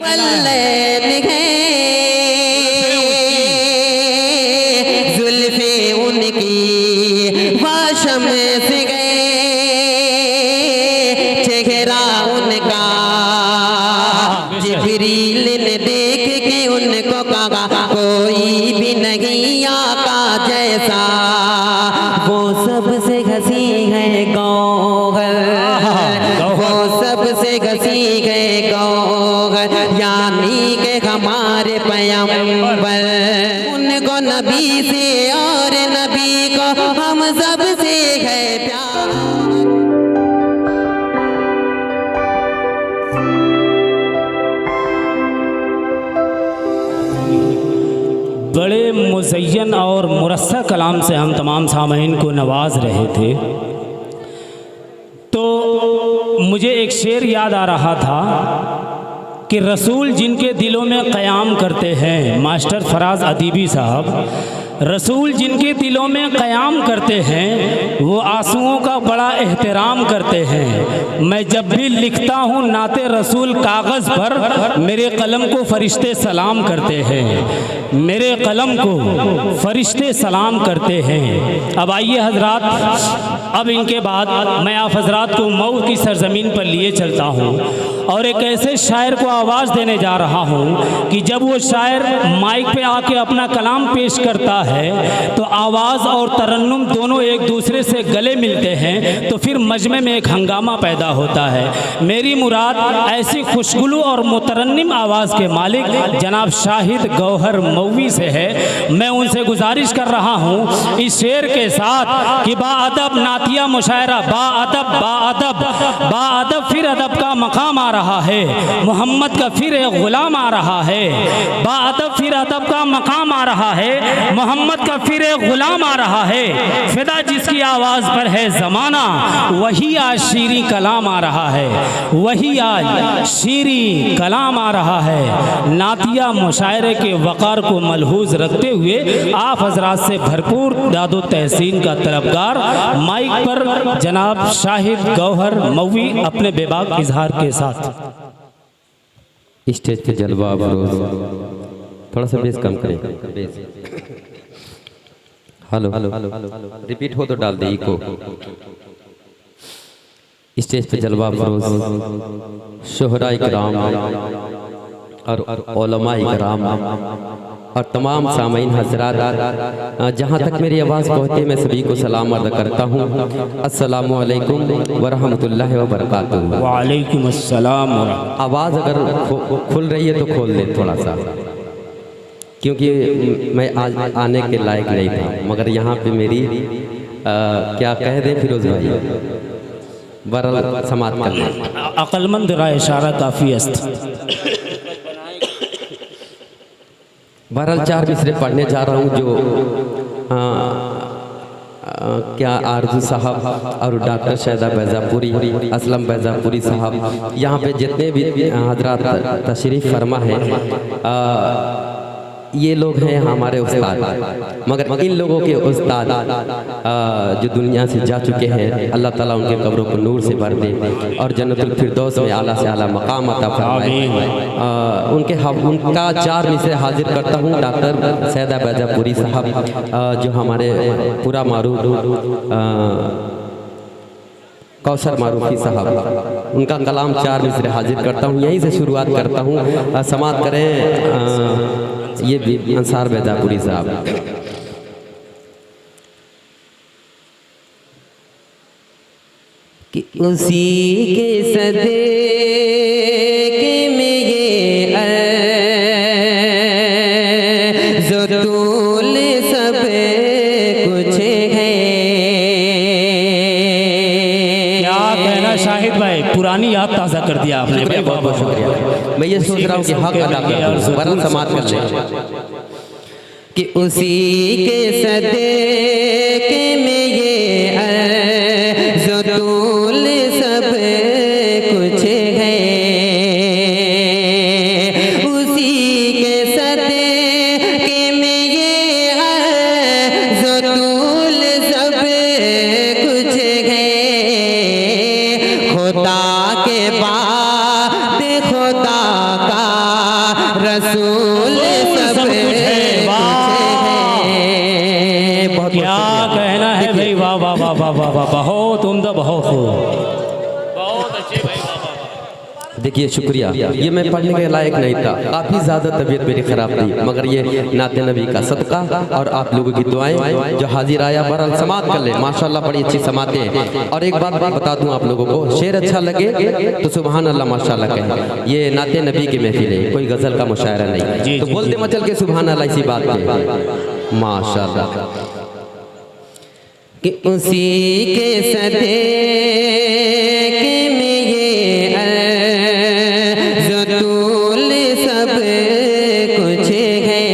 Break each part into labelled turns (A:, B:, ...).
A: पल्लैन है जुल्फे उनकी वाशम से गए, चेहरा उनका जिब्रील ने देख के उनको कहा कोई भी नहीं आका जैसा, वो सबसे हंसी है गौहर, वो सबसे हंसी है गौहर, यानी के हमारे पैगंबर, उनको नबी से और नबी को हम सबसे है प्यार।
B: बड़े मुज़य्यन और मुरस्सा कलाम से हम तमाम सामईन को नवाज रहे थे, तो मुझे एक शेर याद आ रहा था कि रसूल जिनके दिलों में क़याम करते हैं, मास्टर फराज अदीबी साहब, रसूल जिनके दिलों में क़याम करते हैं वो आंसुओं का बड़ा एहतराम करते हैं। मैं जब भी लिखता हूँ नाते रसूल कागज़ पर, मेरे कलम को फ़रिश्ते सलाम करते हैं, मेरे कलम को फ़रिश्ते सलाम करते हैं। अब आइए हजरात, अब इनके बाद मैं आप हजरात को मऊ की सरज़मीन पर लिए चलता हूँ और एक ऐसे शायर को आवाज़ देने जा रहा हूँ कि जब वो शायर माइक पे आके अपना कलाम पेश करता है तो आवाज़ और तरन्नुम दोनों एक दूसरे से गले मिलते हैं, तो फिर मजमे में एक हंगामा पैदा होता है। मेरी मुराद ऐसी खुशगुलू और मुतरन्निम आवाज़ के मालिक जनाब शाहिद गौहर मौवी से है। मैं उनसे गुजारिश कर रहा हूँ इस शेर के साथ कि बाअदब नातिया मुशायरा, बाअदब बाअदब बाअदब फिर अदब का मकाम आ रहा है, मोहम्मद का फिर एक गुलाम आ रहा है, बाअदब फिर अदब का मकाम आ रहा है, मोहम्मद का फिर एक गुलाम आ रहा है, फिदा जिसकी आवाज़ पर है ज़माना, वही आज शीरी कलाम आ रहा है, वही आज शीरी कलाम आ रहा है। नातिया मुशायरे के वक़ार को मलहूज़ रखते हुए आप हजरात से भरपूर दादो तहसीन का तलबगार माइक पर जनाब शाहिद गौहर मौवी अपने बेबाक इजहार के साथ।
C: स्टेज पे जलवा अफरोज, थोड़ा सा बेस कम करें, बेस। हेलो, रिपीट हो तो डाल दे इको। स्टेज पे जलवा अफरोज शोहरा इकराम और उलमा इकराम और तमाम सामईन हजरात, जहाँ तक मेरी आवाज़ पहुँचे मैं सभी को सलाम अर्ज़ करता हूँ। अस्सलामु अलैकुम व रहमतुल्लाहि व बरकातुहू।
B: वालेकुम अस्सलाम।
C: आवाज़ अगर खुल रही है तो खोल दे थोड़ा सा, क्योंकि मैं आज आने के लायक नहीं था, मगर यहाँ पे मेरी क्या कह दे फिरोज भाई, बरल समात करना
B: अक्लमंद रा इशारा काफ़ी अस्त।
C: बहरहाल 4 मिसरे पढ़ने जा रहा हूँ जो क्या आरजू साहब और डॉक्टर शहदा बैजापुरी, असलम बैजापुरी साहब, यहाँ पे जितने भी हजरात तशरीफ़ फरमा है, ये लोग हैं हमारे उस्ताद, मगर इन लोगों के उस्ताद जो दुनिया से जा चुके हैं, अल्लाह ताला उनके कब्रों को नूर से भर दे और जन्नतुल फिरदौस में आला से आला मकाम अता फरमाए। उनका 4 मिसरे हाजिर करता हूँ। डॉक्टर शहदा बैजापुरी साहब जो हमारे पूरा मारूफ कौसर मारूफी साहब, उनका कलाम 4 मिसरे हाजिर करता हूँ। यहीं से शुरुआत करता हूँ। समात करें ये भी अंसार बैजापुरी साहब।
A: कि उसी के सदके में ये ज़तूल सब कुछ है।
B: क्या कहना शाहिद भाई, पुरानी याद ताज़ा कर दिया आपने।
C: बहुत बहुत शुक्रिया। मैं ये सोच रहा हूँ कि हक अदा करूँ, वरना समात कर ले
A: कि उसी के सदके में ये ज़तूल सब कुछ है, उसी के सदके में ये ज़तूल सब कुछ है। खुदा के बाद खुदा का रसूल सब
B: सब कुछ है। वाह
C: बहुत
B: क्या कहना है भाई, वाह वाह वाह वाह वाह वाह, बहुत उम्दा, बहुत खूब, बहुत अच्छे भाई, वाह वाह वाह।
C: देखिए शुक्रिया, ये मैं पढ़ने के लायक नहीं था, काफ़ी ज़्यादा तबीयत मेरी ख़राब थी, मगर ये नाते नबी का सदका और आप लोगों की दुआएं जो हाजिर आया बहरहाल समात कर ले। माशाल्लाह बड़ी अच्छी समातें हैं। और एक बात बता दूं आप लोगों को, शेर अच्छा लगे तो सुबहान अल्लाह माशाल्लाह कहें। ये नाते नबी की महफिल है, कोई गज़ल का मुशायरा नहीं, तो बोलते मचल के सुबहान अल्लाह इसी बात पे माशाल्लाह।
A: कि उसी के सदके में ये अर्ज़-ओ-तूल सब कुछ है,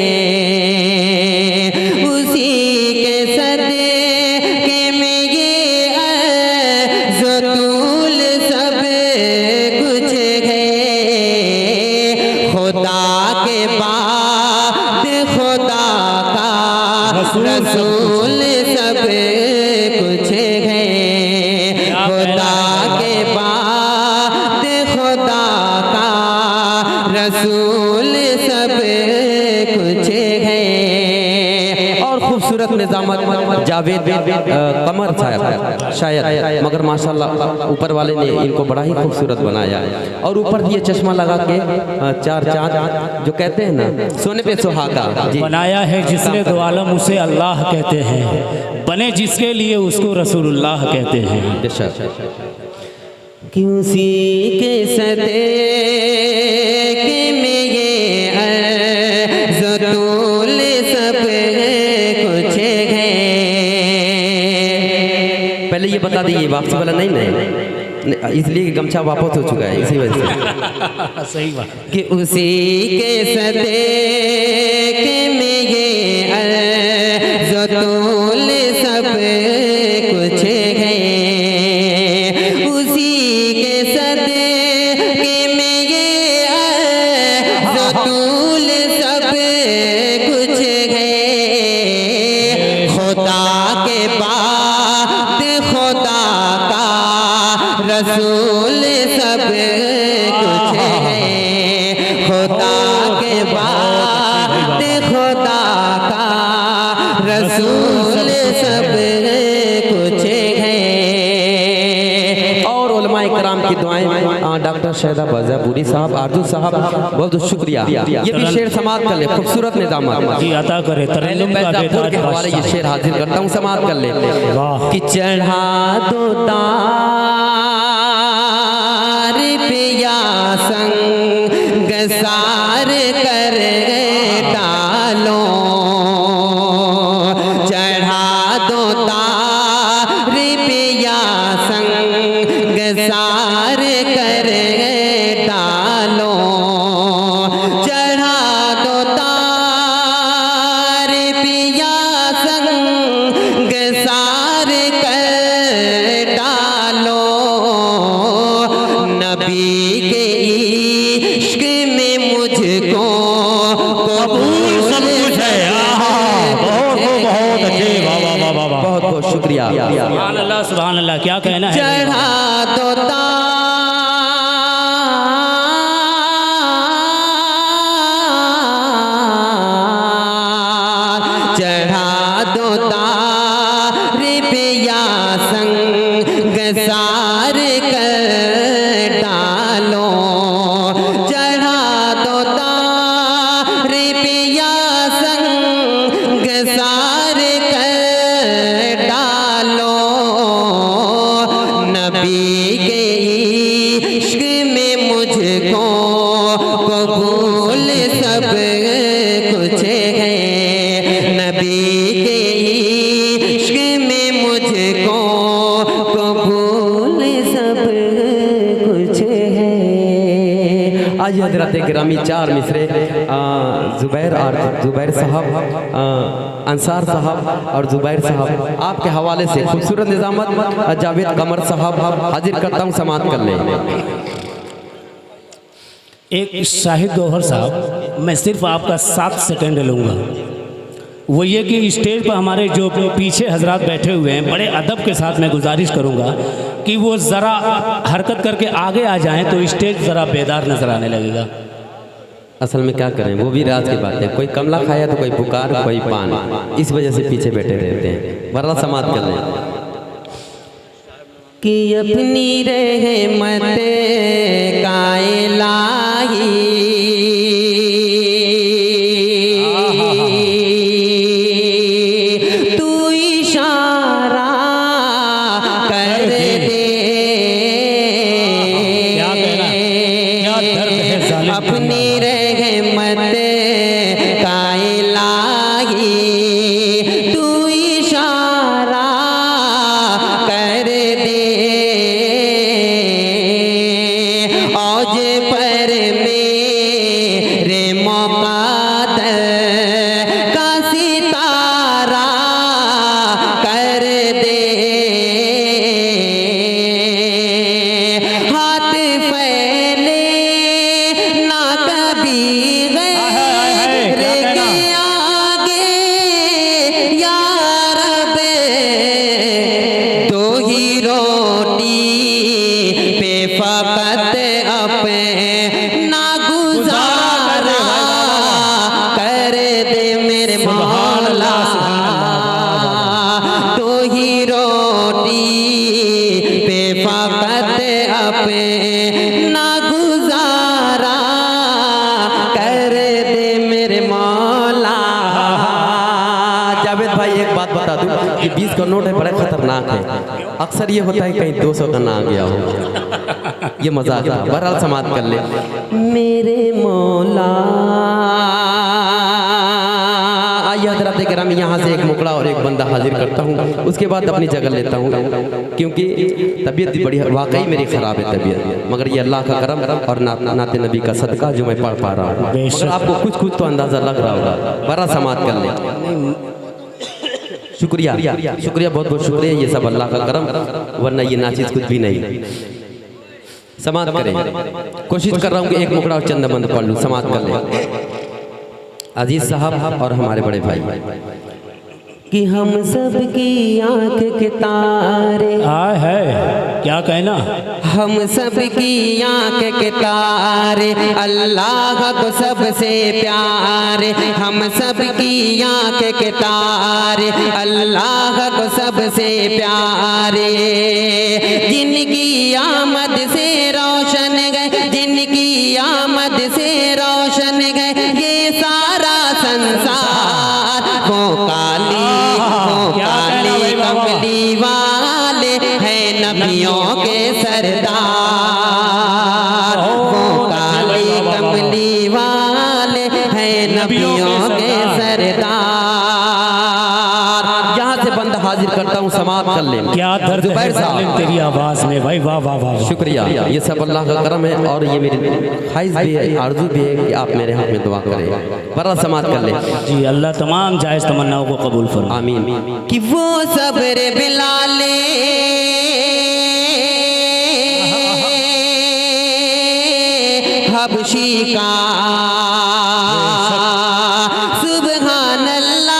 A: उसी के सदके में ये अर्ज़-ओ-तूल सब कुछ है। खुदा के बाद खुदा का रसूल सब कुछ है, खुदा के बाद खुदा का रसूल सब कुछ है।
C: और खूबसूरत निज़ामत जावेद कमर शायद, मगर माशाल्लाह ऊपर वाले ने इनको बड़ा ही खूबसूरत बनाया। और ऊपर ये चश्मा लगा के चार चांद जो कहते हैं ना, सोने पे सुहागा जी।
B: बनाया है जिसने दो आलम उसे अल्लाह कहते हैं, बने जिसके लिए उसको रसूलुल्लाह कहते हैं।
C: बेशक
A: कि उसी के सदके में ये अर्ज़-ओ-तूल सब कुछ है।
C: पहले ये बता दीजिए, वापसी वाला नहीं नहीं, इसलिए गमछा वापस हो चुका है इसी वजह से।
B: सही बात।
A: कि उसी के सदके में ये अर्ज़-ओ-तूल सब कुछ है, उसी के सदके में ये अर्ज़-ओ-तूल सब कुछ है। खुदा के बाद खुदा का रसूल सब कुछ है, खुदा के बाद खुदा का रसूल सब कुछ है।
C: और उलमाए कराम की दुआएं, डॉक्टर शहदा बैजापुरी साहब, आरजू साहब, बहुत बहुत शुक्रिया। ये भी शेर समात कर ले, खूबसूरत निज़ामत
B: जी अता करे, तरन्नुम का
C: बैजापुर
B: बेताज
C: के हवाले ये शेर हाजिर करता हूँ, समात कर ले।
B: वाह।
A: कि चढ़ा दो तार पिया संग सार कर डालो, चढ़ा दो तार पिया संग सार कर डालो, चढ़ा दो तार पिया संग सार कर डालो। नबी के इश्क में मुझको कबूल सब कुछ है।
B: बहुत अच्छे, वाह वाह वाह वाह वाह।
C: बहुत बहुत शुक्रिया।
B: सुभान अल्लाह, सुभान अल्लाह, क्या कहना है।
A: चढ़ा दो तार चढ़ा दो तार पिया संग सार कर डालो, चढ़ा दो तार पिया संग सार कर डालो। नबी के इश्क में मुझको कबूल सब कुछ है, नबी के इश्क में मुझको कबूल सब कुछ है।
C: आज हजरत गिरामी चार मिसरे जुबैर साहब, अंसार साहब और जुबैर साहब आपके हवाले से खूबसूरत निज़ामत जावेद कमर साहब हाजिर करता हूँ, समात कर ले।
B: एक शाहिद गौहर साहब, मैं सिर्फ आपका 7 सेकंड लूँगा। वो ये कि स्टेज पर हमारे जो पीछे हजरात बैठे हुए हैं, बड़े अदब के साथ मैं गुजारिश करूँगा कि वो ज़रा हरकत करके आगे आ जाएं तो स्टेज ज़रा बेदार नज़र आने लगेगा।
C: असल में क्या करें, वो भी राज की बात है। कोई कमला खाया तो कोई बुखार, कोई पान, इस वजह से पीछे बैठे रहते हैं। वरना समाप्त कर लें
A: कि अपनी रहमत का इलाही तू इशारा कर दे।
B: क्या कहना है, क्या दर्द है जालिम
A: अपनी रहमत का इलाही तू इशारा कर दे। औज पर मेरे मुक़द्दर का सितारा कर दे। हाथ फैले ना कभी गैर के आगे या रब दो ही रोटी पे फकत अपना गुजारा कर दे मेरे मौला। दो ही रोटी पे फकत अपना गुजारा कर दे मेरे मौला।
C: जावेद भाई एक बात बता दूं कि 20 का नोट है, बड़ा खतरनाक है। अक्सर ये होता है कहीं 200 का ना आ गया हो, ये मजाक था। बहरहाल समाप्त कर ले।
A: मेरे मौला
C: आइए हज़रात किराम, यहाँ से एक मुकड़ा और एक बंदा हाजिर करता हूँ, उसके बाद अपनी जगह लेता हूँ, क्योंकि तबीयत बड़ी वाकई मेरी ख़राब है तबीयत, मगर ये अल्लाह का करम और नाते नबी का सदका जो मैं पढ़ पा रहा हूँ। मगर आपको कुछ कुछ तो अंदाज़ा लग रहा होगा। बड़ा समाप्त कर ले। शुक्रिया शुक्रिया, बहुत बहुत शुक्रिया, ये सब अल्लाह का करम, वरना ये नाचीज़ कुछ भी नहीं। समाप्त करें। कोशिश कर रहा हूँ कि एक मुकड़ा और चंद बंद पढ़ लूँ। समाप्त कर ले। अजीज साहब और हमारे बड़े भाई
A: कि हम सब की आंख के तारे
B: है क्या कहना,
A: हम सब की आंख के तारे अल्लाह को सबसे प्यारे। हम सब की आंख के तारे अल्लाह को सबसे प्यारे। जिनकी आमद से रोशन गए, जिनकी आमद से रोशन गए ये सारा संसार। वो काली कमली वाले हैं नबियों के सरदार। वो काली कमली वाले हैं नबियों के सरदार।
C: यहाँ से बंदा हाजिर करता हूँ, समाप्त कर ले।
B: क्या दर्द है जालिम तेरी आवाज़ में भाई, वाह वाह वाह।
C: शुक्रिया, ये सब अल्लाह का करम है और ये मेरी ख्वाहिश भी है, आरज़ू भी है कि आप मेरे हाथ में दुआ करें। बड़ा समाप्त कर ले।
B: जी अल्लाह तमाम जायज़ तमन्नाओं को कबूल फरमाए।
C: आमीन।
A: कि वो सब्र बिलाले हबशी का सुबहान अल्लाह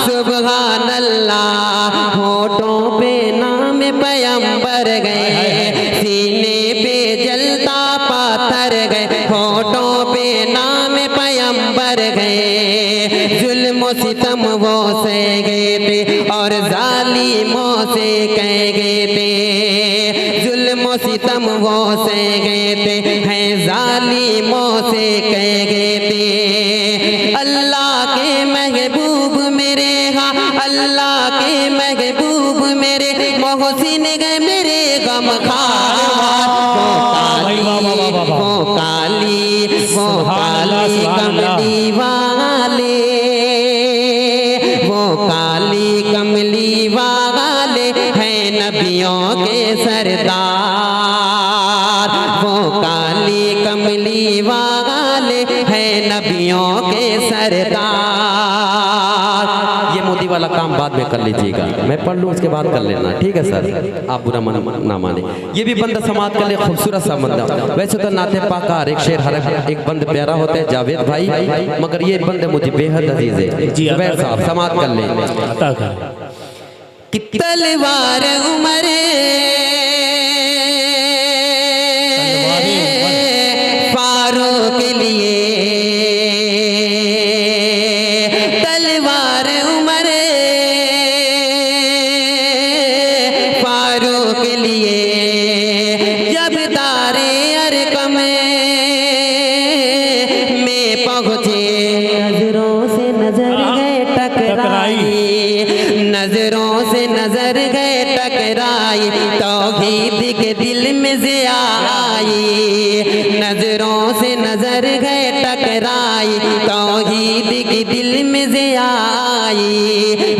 A: सुबहान अल्लाह। होठों पे नाम पैगंबर गए, सीने पे जलता पाथर गए। होठों पे नाम पैगंबर गए, जुल्म सितम वो से गए थे और जालिमों से कह गए थे। जुल्म सितम वो से गए थे, हैं जालिमों से कह गए थे। अल्लाह के महबूब मेरे, हाँ अल्लाह के महबूब मेरे, मोहसिन गए मेरे गम खार। वो काली कमली वाले, वो काली कमली वाले हैं नबियों के सरदार। वो काली कमली वाले हैं नबियों के सरदार।
C: ये मोदी वाला काम बाद में कर लीजिएगा, मैं पढ़ लूँ उसके बाद कर लेना, ठीक है सर? आप बुरा ना माने। ये भी बंदा समाप्त कर ले, खूबसूरत सा बंदा। वैसे तो नाते पाक का हर एक शेर हर एक बंद प्यारा होता है जावेद भाई, मगर ये बंदे मुझे बेहद अजीज है।
B: जी
C: साहब समाप्त कर ले।
B: अता कर
A: कि तलवार उमर कम में पहुँचे, नजरों से नजर गए टकराई, नजरों से नजर गए टकराई, तौहीद के दिल में ज़िया आई, नजरों से नजर गए टकराई, तौहीद के दिल में ज़िया आई,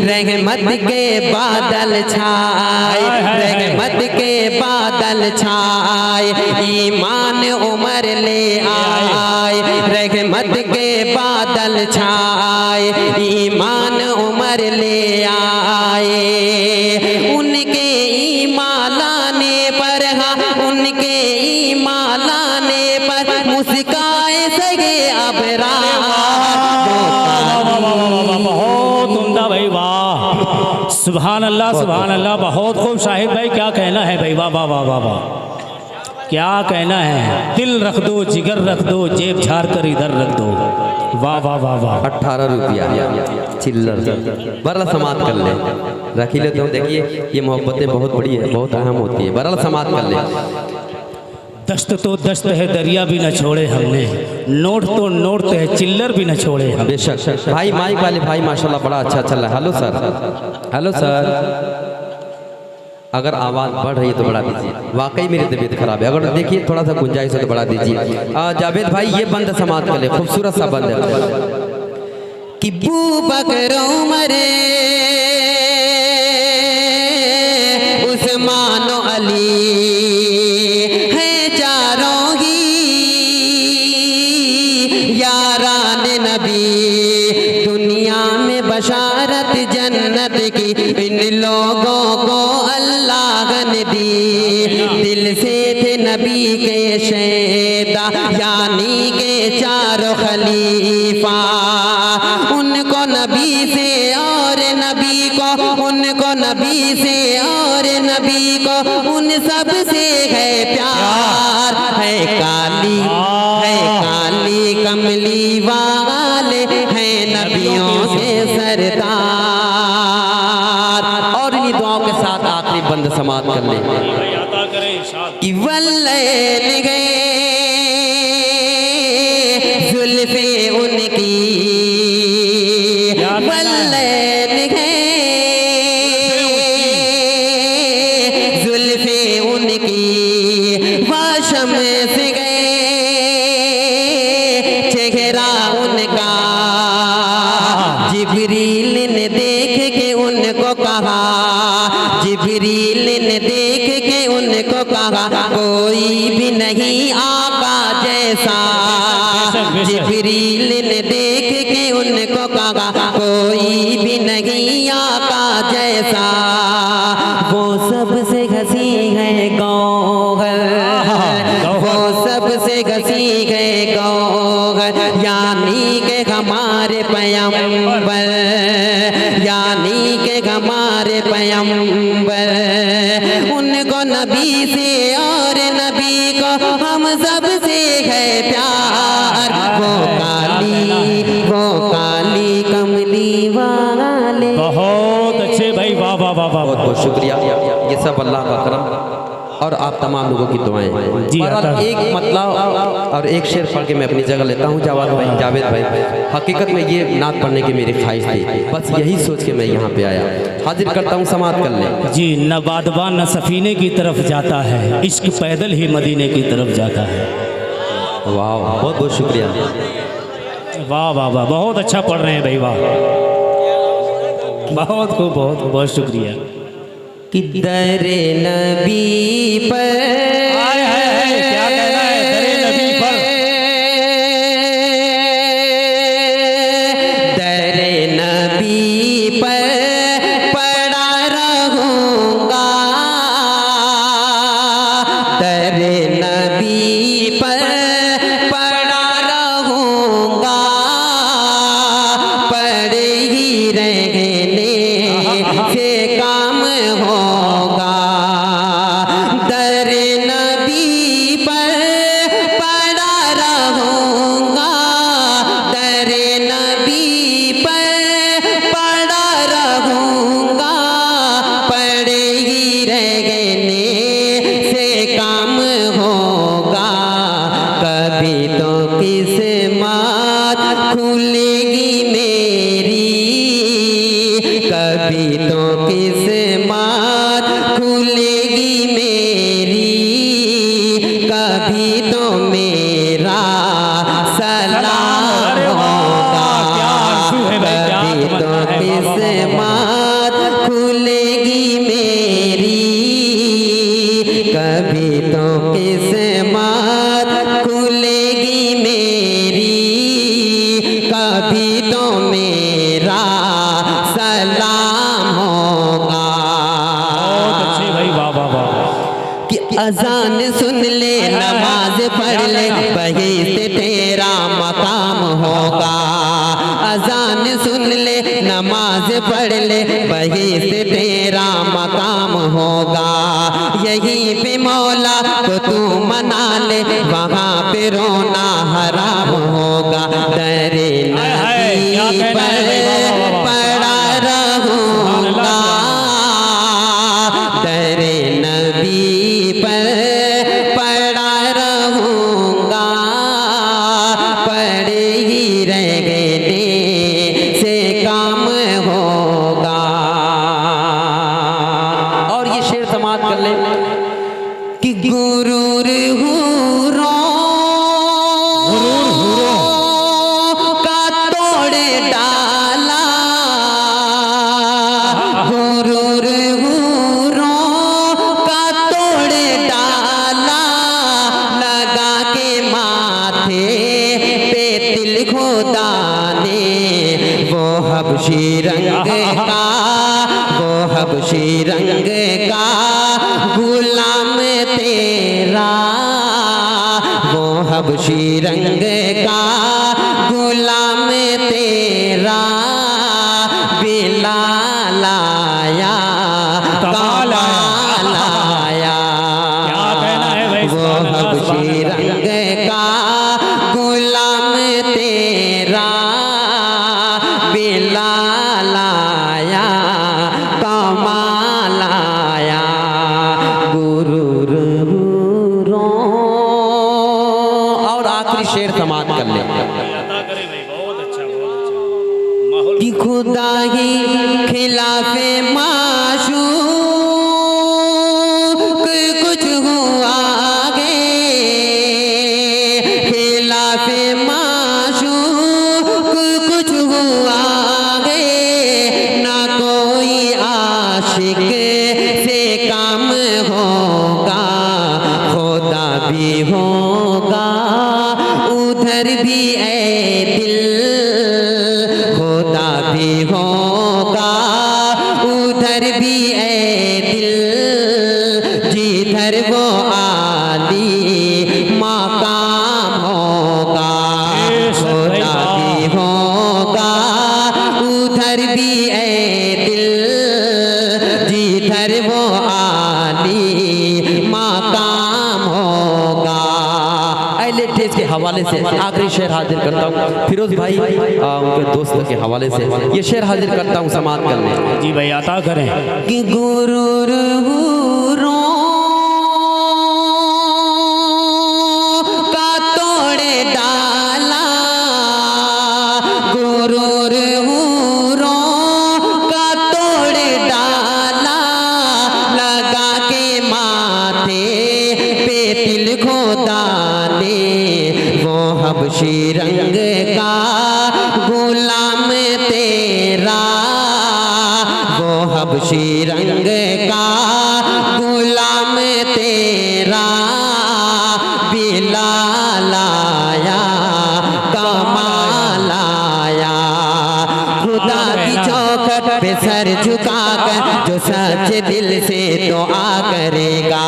A: रहमत के बादल छाए, रहमत के बादल छाए, ईमान उमर ले आए, रहमत के बादल छाए, ईमान उमर ले आए, उनके ईमान लाने पर, हाँ उनके ईमान लाने पर मुस्काए सगे अबरार।
B: बहुत उम्दा भाई, वाह सुभान अल्लाह सुभान अल्लाह, बहुत खूब। शाहिद भाई क्या कहना है भाई, वाह वाह वाह वाह वाह, क्या कहना है। दिल रख दो, जिगर रख दो, जेब झाड़ कर इधर रख दो, वाह वाह वाह वाह।
C: 18 रुपया चिल्लर बरल समात कर ले, रखी ले तो देखिए ये मोहब्बतें बहुत बड़ी है, बहुत अहम होती है, बरल समात कर ले।
B: दस्त तो दस्त है, दरिया भी न छोड़े हमने, नोट तो नोट है, चिल्लर भी न छोड़े हम।
C: बेशक भाई, माइक वाले भाई माशाल्लाह बड़ा अच्छा चल रहा है। हेलो सर, हेलो सर, अगर आवाज़ बढ़ रही है तो बढ़ा दीजिए, वाकई मेरी तबीयत खराब है, अगर देखिए थोड़ा सा गुंजाइश है तो बढ़ा दीजिए। जावेद भाई ये बंद समात कर ले, खूबसूरत सा बंद है
A: कि बू बकर उमर उस्मान अली है चारों ही यारान नबी, दुनिया में बशारत जन्नत की इन लोगों को अल्लाह ने दी, दिल से थे नबी के शैदा यानी के चारों खलीफा, उनको नबी से और नबी को, उनको नबी से और नबी को उन सब से है प्यार, है काली कमली वाले हैं नबियों के सरदार।
C: और इन्हीं दुआओं के साथ आखिरी बंद समात कर ले
A: कि वल्लैल गए जुल्फे उनकी, वल्लैल गए जुल्फे उनकी, वाशम से गए चेहरा उनका, जिब्रील ने देख के उनको कहा, जिब्रील ने देख के उनको कहा कोई भी नहीं आका जैसा, जिब्रील ने देख के उनको कहा कोई भी नहीं आका जैसा, वो सबसे घसी है गौहर, वो सबसे घसी है गौहर, यानी के हमारे पैगंबर, यानी के हमारे पैगंबर, उनको नबी से और नबी को हम सब से है प्यार, वो काली कमली वाले।
B: बहुत अच्छे भाई, वाह वाह वाह वाह,
C: बहुत बहुत शुक्रिया, ये सब अल्लाह का करम और आप तमाम लोगों की दुआएं
B: जी।
C: और एक मतलब और एक शेर पढ़ के मैं अपनी जगह लेता हूँ। जावेद भाई हकीकत में ये नात पढ़ने की मेरी ख्वाहिश थी, बस यही सोच के मैं यहाँ पे आया, हाजिर करता हूँ, समात कर ले
B: जी। न बादबा न सफीने की तरफ जाता है, इश्क पैदल ही मदीने की तरफ जाता है।
C: वाह बहुत बहुत शुक्रिया,
B: वाह वाह वाह, बहुत अच्छा पढ़ रहे हैं भाई, वाह बहुत खूब, बहुत बहुत शुक्रिया।
A: कि दरे नबी पर
B: क्या कहना है दरे नबी पर,
A: दरे नबी पर पड़ा रहूंगा, दरे नबी पर पड़ा रहूंगा, पड़े ही रहने से काम होगा, दरे खुलेगी मेरी, कभी तो किस्मत खुलेगी मेरी, कभी तो मेरा सलाम होगा, कभी तो किस्मत खुलेगी मेरी, कभी तो किस्मत खुलेगी मेरी, कभी तो मेरा सलाम होगा।
B: बहुत अच्छे भाई, वाह वाह वाह।
A: कि अजान सुन ले, नमाज पढ़ ले, वहीं से तेरा मकाम होगा। अजान सुन ले, नमाज पढ़ ले, वहीं से तेरा मकाम होगा। यहीं पे मौला को तू मना ले, वहाँ पे रोना हराम होगा। डरे नबी पर पड़ा रहूँगा, डरे नबी पर पड़ा रहूँगा, पड़े ही रहने से काम होगा। और ये शेर समाप्त कर ले कि गुरूर का तोड़ डाला, गुरूर का तोड़ डाला, लगा के माथे पे तिल खुदा ने, वो हबशी रंग का, वो हबशी रंग का गुलाम तेरा, वो हबशी रंग का गुलाम तेरा, बिलाल आया कमाल आया।
B: क्या कहना है भाई,
A: वो हबशी रंग का गुलाम तेरा, बिलाल आया कमाल आया। गुरूर और आखिरी शेर समाप्त कर ले
B: अदा करे भाई, बहुत अच्छा बहुत अच्छा माहौल।
A: कि खुदा ही खिलाफे माशूक कुछ हुआ आगे, खिलाफे माशूक कुछ हुआ आगे, ना कोई आशिक से काम होगा, खुदा भी होगा उधर भी ऐ दिल, खुदा भी होगा उधर भी ऐ दिल, जिधर वो आली मकाम होगा, खुदा भी होगा उधर भी ऐ दिल, जिधर वो आली मकाम होगा। अहले ठेस के हवाले से आखिरी शेर हाजिर करता हूँ, फिरोज भाई उनके दोस्तों के हवाले से ये शेर हाजिर करता हूँ, समाप्त कर लें।
B: जी भाई अता करें।
A: कि गुरूर का तोड़ डाला, गुरूर का तोड़ डाला, लगा के माथे पे तिल खुदा ने, वो हबशी रंग का गुलाम तेरा, वो हबशी रंग का गुलाम तेरा, बिलाल आया कमाल आया। खुदा की चौखट पे सर झुकाकर जो सच्चे दिल से दुआ करेगा,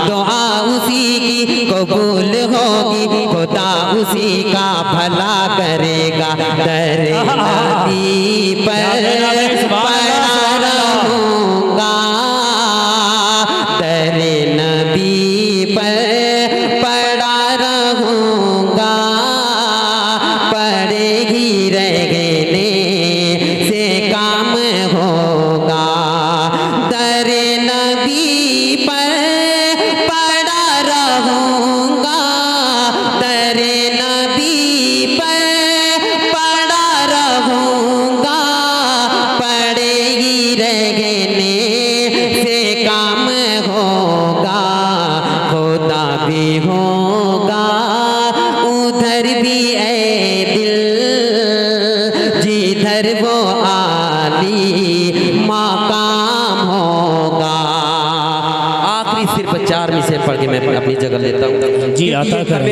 A: दुआ उसी की कबूल होगी, खुदा उसी का भला करेगा। दर नबी पर पड़ा रहूँगा, दर नबी पर पड़ा रहूँगा, पड़े ही रहने से काम होगा। दर नबी पर पड़ा रहूँगा, दर नबी पर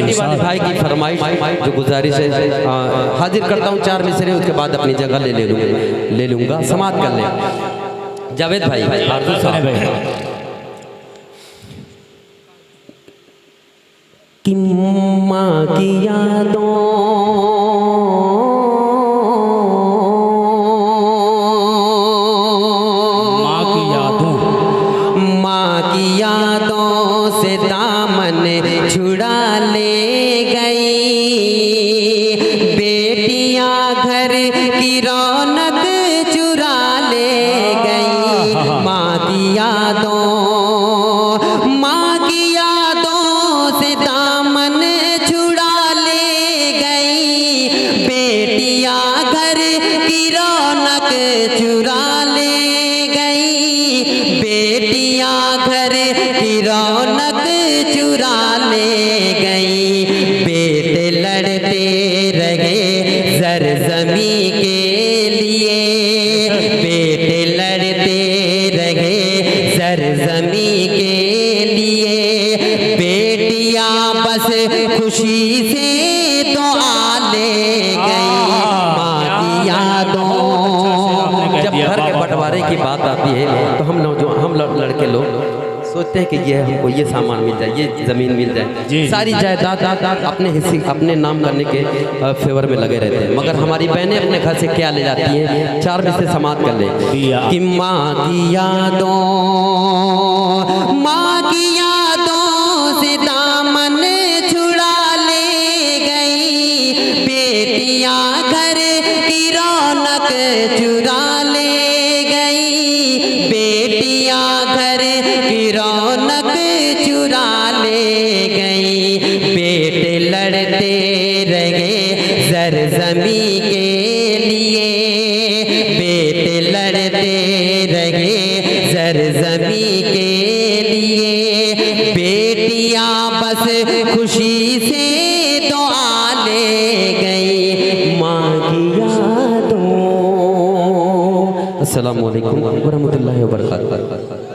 C: चीनी वाले भाई की फरमाइश जो गुजारिश है हाजिर करता हूँ 4 मिसरे, उसके बाद अपनी जगह ले लूँगा, समाप्त कर लें। जावेद भाई, आरज़ू साहब कि माँ की यादों से दामन छुड़ा ले गई, बेटियां घर की रौनक चुरा ले गई। माँ की यादों से दामन छुड़ा ले गई, बेटियां घर की रौनक चुरा ले गई, बेटियां घर की रौनक चुरा ले गई। बेटे लड़ते रहे ज़रज़मी के लिए, बेटे लड़ते रहे ज़रज़मी के लिए, बेटियां बस खुशी से तो आ ले गई। माँ की यादों, जब घर के बंटवारे की बात आती है तो हम लड़के लोग सोचते हैं कि ये हमको ये सामान मिल जाए, ये ज़मीन मिल जाए, सारी जायदाद अपने हिस्से अपने नाम करने के फेवर में लगे रहते हैं। मगर हमारी बहनें अपने घर से क्या ले जाती हैं? 4 में से समाप्त कर ले कि माँ की यादों से दामन छुड़ा ले गई, बेटियां घर की रौनक चुरा ले गई, बेटियां घर की रौनक चुरा ले गई। बेटे लड़ते रहे ज़रज़मी के लिए, बेटे लड़ते रहे ज़रज़मी के लिए, बेटियां बस खुशी से तो आ ले गई। माँ की यादों। अस्सलामु अलैकुम व रहमतुल्लाहि व बरकातहू।